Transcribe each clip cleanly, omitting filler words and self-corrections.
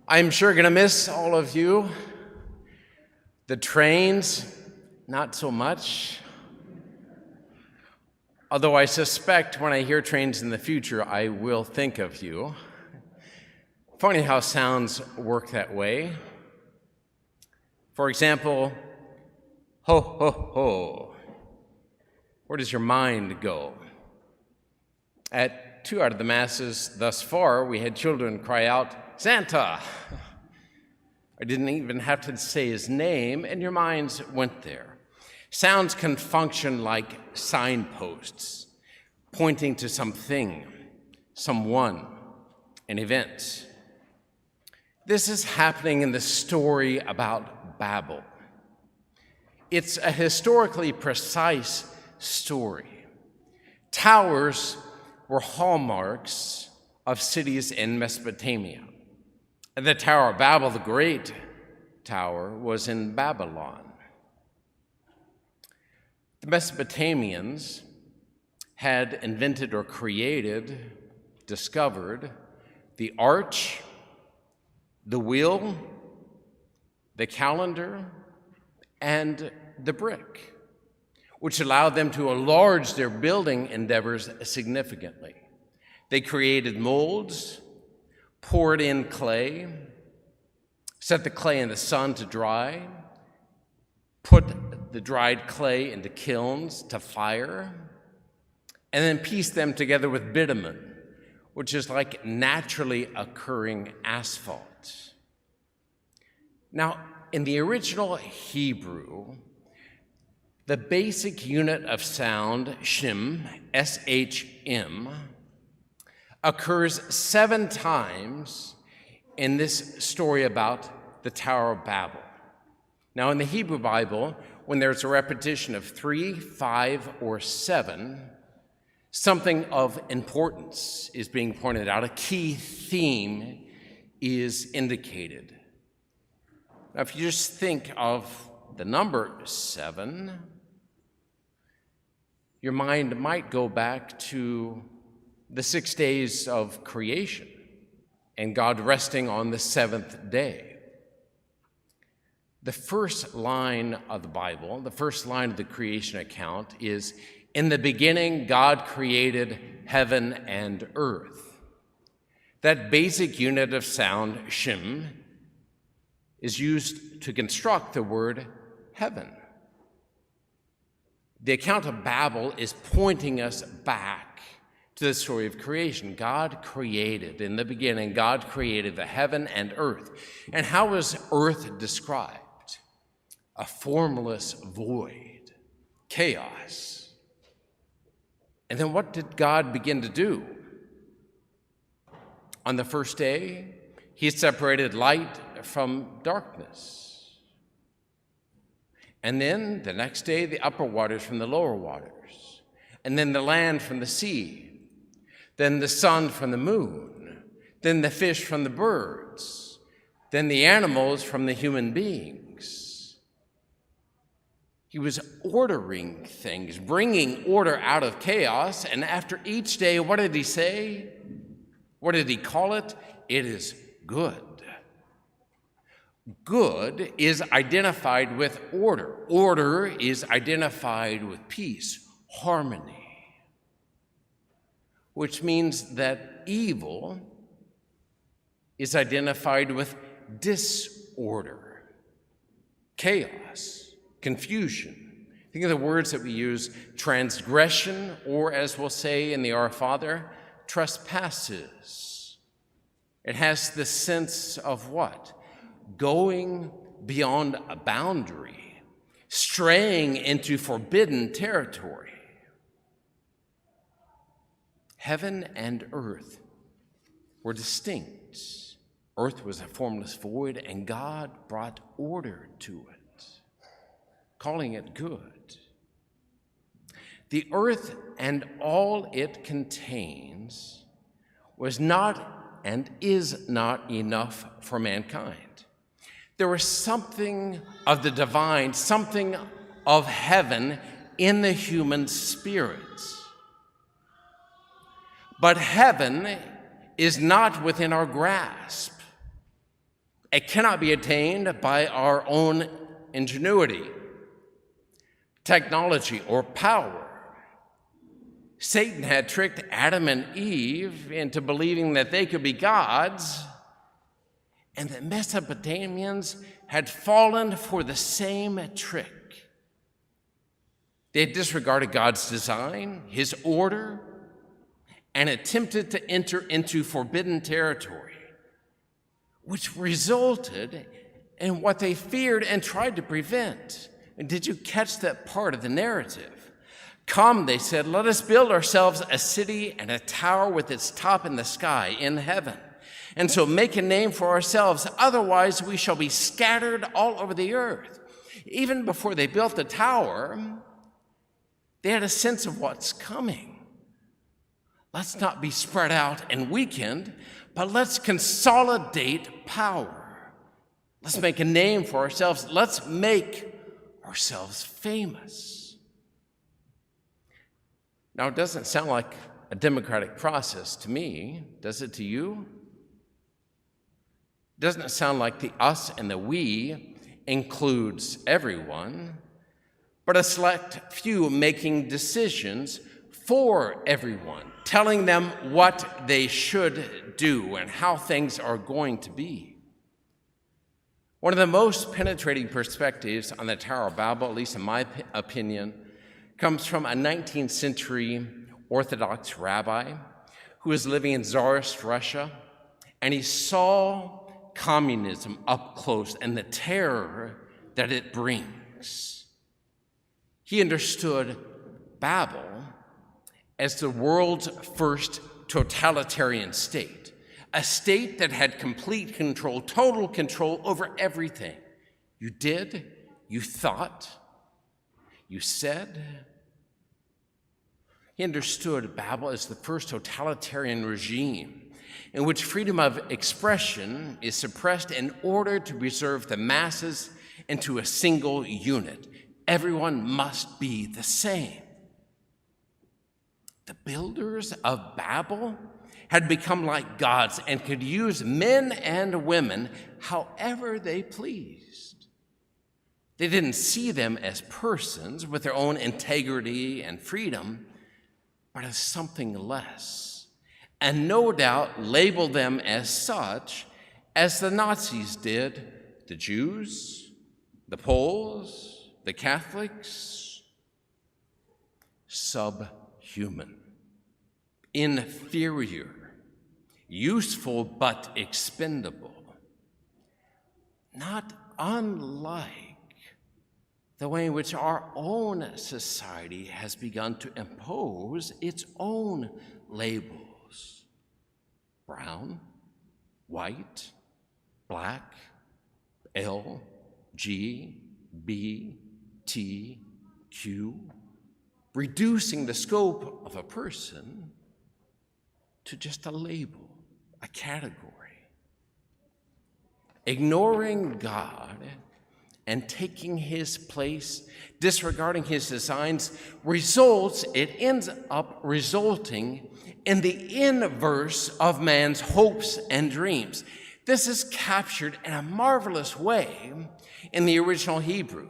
I'm sure going to miss all of you. The trains, not so much. Although I suspect when I hear trains in the future, I will think of you. Funny how sounds work that way. For example, ho, ho, ho. Where does your mind go? At 2 out of the masses thus far, we had children cry out, Santa! I didn't even have to say his name, and your minds went there. Sounds can function like signposts, pointing to something, someone, an event. This is happening in the story about Babel. It's a historically precise story. Towers were hallmarks of cities in Mesopotamia. The Tower of Babel, the Great Tower, was in Babylon. The Mesopotamians had invented or created, discovered the arch, the wheel, the calendar, and the brick, which allowed them to enlarge their building endeavors significantly. They created molds, poured in clay, set the clay in the sun to dry, put the dried clay into kilns to fire, and then pieced them together with bitumen, which is like naturally occurring asphalt. Now, in the original Hebrew, the basic unit of sound, shem, S-H-M, occurs 7 times in this story about the Tower of Babel. Now, in the Hebrew Bible, when there's a repetition of 3, 5, or 7, something of importance is being pointed out. A key theme is indicated. Now, if you just think of the number 7, your mind might go back to the 6 days of creation and God resting on the 7th day. The first line of the Bible, the first line of the creation account is, in the beginning, God created heaven and earth. That basic unit of sound, shem, is used to construct the word heaven. The account of Babel is pointing us back to the story of creation. God created, in the beginning, God created the heaven and earth. And how is earth described? A formless void, chaos. And then what did God begin to do? On the first day, he separated light from darkness. And then the next day, the upper waters from the lower waters. And then the land from the sea. Then the sun from the moon. Then the fish from the birds. Then the animals from the human beings. He was ordering things, bringing order out of chaos. And after each day, what did he say? What did he call it? It is good. Good is identified with order. Order is identified with peace, harmony. Which means that evil is identified with disorder, chaos, confusion. Think of the words that we use, transgression, or as we'll say in the Our Father, trespasses. It has the sense of what? Going beyond a boundary, straying into forbidden territory. Heaven and earth were distinct. Earth was a formless void, and God brought order to it, calling it good. The earth and all it contains was not and is not enough for mankind. There was something of the divine, something of heaven in the human spirit. But heaven is not within our grasp. It cannot be attained by our own ingenuity, technology, or power. Satan had tricked Adam and Eve into believing that they could be gods, and the Mesopotamians had fallen for the same trick. They had disregarded God's design, his order, and attempted to enter into forbidden territory, which resulted in what they feared and tried to prevent. And did you catch that part of the narrative? Come, they said, let us build ourselves a city and a tower with its top in the sky, in heaven. And so make a name for ourselves, otherwise we shall be scattered all over the earth. Even before they built the tower, they had a sense of what's coming. Let's not be spread out and weakened, but let's consolidate power. Let's make a name for ourselves. Let's make ourselves famous. Now, it doesn't sound like a democratic process to me, does it to you? Doesn't it sound like the us and the we includes everyone, but a select few making decisions for everyone, telling them what they should do and how things are going to be? One of the most penetrating perspectives on the Tower of Babel, at least in my opinion, comes from a 19th century Orthodox rabbi who was living in Tsarist Russia, and he saw communism up close and the terror that it brings. He understood Babel as the world's first totalitarian state, a state that had complete control, total control over everything you did, you thought, you said. He understood Babel as the first totalitarian regime in which freedom of expression is suppressed in order to preserve the masses into a single unit. Everyone must be the same. The builders of Babel had become like gods and could use men and women however they pleased. They didn't see them as persons with their own integrity and freedom, but as something less, and no doubt labeled them as such, as the Nazis did the Jews, the Poles, the Catholics. Subhuman, inferior, useful but expendable, not unlike the way in which our own society has begun to impose its own labels: brown, white, black, L, G, B, T, Q, reducing the scope of a person to just a label, a category. Ignoring God and taking his place, disregarding his designs, it ends up resulting in the inverse of man's hopes and dreams. This is captured in a marvelous way in the original Hebrew.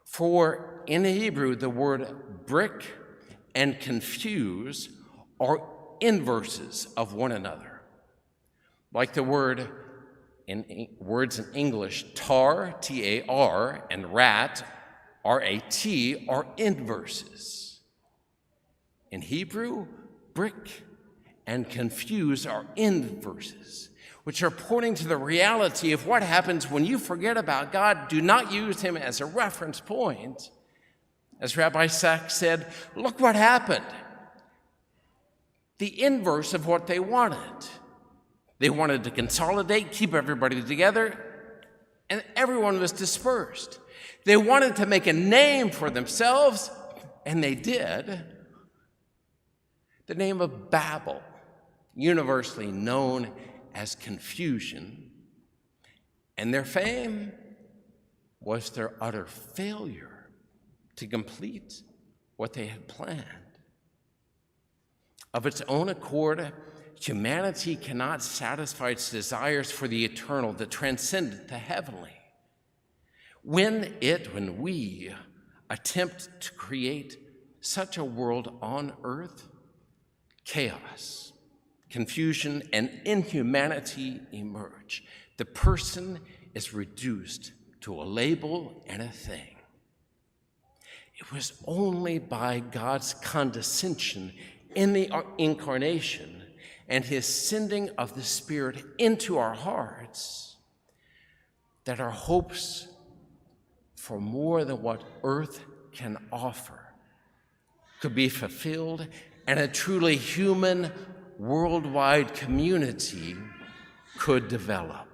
For in Hebrew, the word brick and confuse are inverses of one another. Like the words in English, tar, T-A-R, and rat, R-A-T, are inverses. In Hebrew, brick and confuse are inverses, which are pointing to the reality of what happens when you forget about God. Do not use him as a reference point. As Rabbi Sacks said, look what happened. The inverse of what they wanted. They wanted to consolidate, keep everybody together, and everyone was dispersed. They wanted to make a name for themselves, and they did. The name of Babel, universally known as confusion, and their fame was their utter failure to complete what they had planned. Of its own accord, humanity cannot satisfy its desires for the eternal, the transcendent, the heavenly. When we attempt to create such a world on earth, chaos, confusion, and inhumanity emerge. The person is reduced to a label and a thing. It was only by God's condescension in the incarnation and his sending of the Spirit into our hearts that our hopes for more than what earth can offer could be fulfilled and a truly human worldwide community could develop.